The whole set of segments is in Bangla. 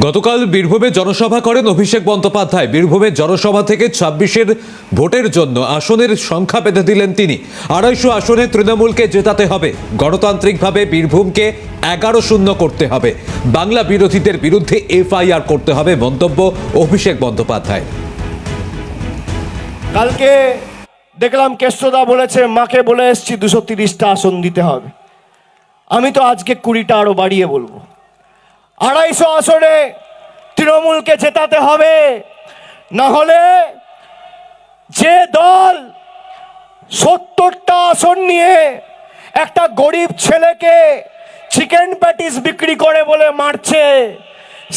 গতকাল বীরভূমে জনসভা করেন অভিষেক বন্দ্যোপাধ্যায়। বীরভূমে জনসভা থেকে ২৬-এর ভোটের জন্য আসনের সংখ্যা বেঁধে দিলেন তিনি। ২৫০ আসনে তৃণমূলকে জেতাতে হবে, গণতান্ত্রিকভাবে বীরভূমকে ১১-০ করতে হবে, বাংলা বিরোধীদের বিরুদ্ধে এফআইআর করতে হবে, মন্তব্য অভিষেক বন্দ্যোপাধ্যায়। কালকে দেখলাম কেষ্টদা বলেছে মাকে বলে এসছি ২৩০টা আসন দিতে হবে। আমি তো আজকে ২০টা আরো বাড়িয়ে বলবো। ২৫০ আসনে তৃণমূলকে জেতাতে হবে, না হলে যে দল ৭০টা আসন নিয়ে একটা গরিব ছেলেকে চিকেন প্যাটিস বিক্রি করে বলে মারছে,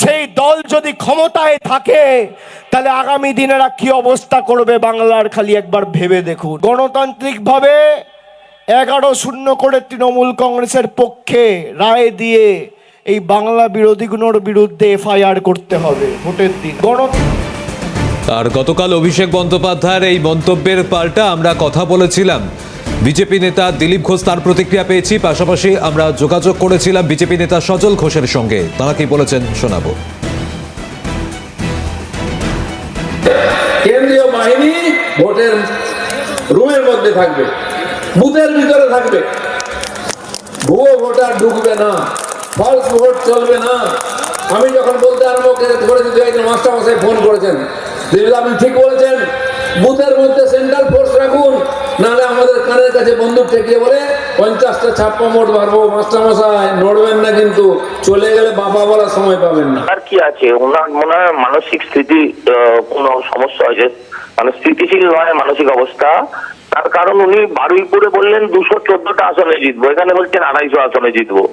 সেই দল যদি ক্ষমতায় থাকে তাহলে আগামী দিনেরা কি অবস্থা করবে বাংলার খালি একবার ভেবে দেখুন। গণতান্ত্রিকভাবে ১১-০ করে তৃণমূল কংগ্রেসের পক্ষে রায় দিয়ে এই বাংলা বিরোধীগুলোর বিরুদ্ধে এফআইআর করতে হবে ভোটের দিন। আর গতকাল অভিষেক বন্দ্যোপাধ্যায়ের এই মন্তব্যের পাল্টা আমরা কথা বলেছিলাম বিজেপি নেতা দিলীপ ঘোষ, তার প্রতিক্রিয়া পেয়েছি। পাশাপাশি আমরা যোগাযোগ করেছিলাম বিজেপি নেতা সজল ঘোষের সঙ্গে, তারা কি বলেছেন শোনাবো। কেন্দ্রীয় বাহিনী ভোটের রুমের মধ্যে থাকবে, বুথের ভিতরে থাকবে, ভুয়ো ভোটার ঢুকবে না, ফলস ভোট চলবে না। আমি যখন বলতে আরম্ভ করেছি, দু একজন মাস্টার মশাই ফোন করেছেন, আপনি ঠিক বলেছেন, বুথের মধ্যে সেন্ট্রাল ফোর্স রাখুন, নাহলে আমাদের কানের কাছে বন্দুক ঠেকিয়ে বলে 50টা ছাপ্পা মোট মারবো। মাস্টার মশাই নড়বেন না, কিন্তু চলে গেলে বাবা বলার সময় পাবেন না। আর কি আছে, ওনার মনে হয় মানসিক স্থিতি কোনো সমস্যা হয়েছে, মানে স্থিতিশীল নয় মানসিক অবস্থা। তার কারণ উনি বারুইপুরে বললেন ২১৪টা আসনে জিতবো, এখানে বলছেন ২৫০ আসনে জিতবো।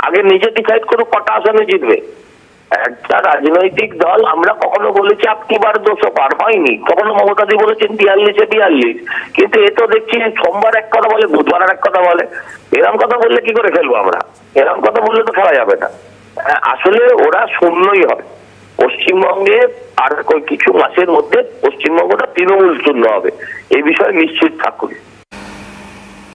আগে নিজে ডিসাইড করুক কটা আসনে জিতবে। একটা রাজনৈতিক দল, আমরা কখনো বলেছি আপনি বার ২০০ পার হয়নি, কখনো মমতাদি বলেছেন ৪২-এ ৪২, কিন্তু এ তো দেখছি সোমবার এক কথা বলে, বুধবার আর এক কথা বলে। এরকম কথা বললে কি করে খেলবো আমরা? এরকম কথা বললে তো খেলা যাবে না। আসলে ওরা শূন্যই হবে পশ্চিমবঙ্গে, আর কিছু মাসের মধ্যে পশ্চিমবঙ্গটা তৃণমূল শূন্য হবে, এই বিষয়ে নিশ্চিত থাকুন।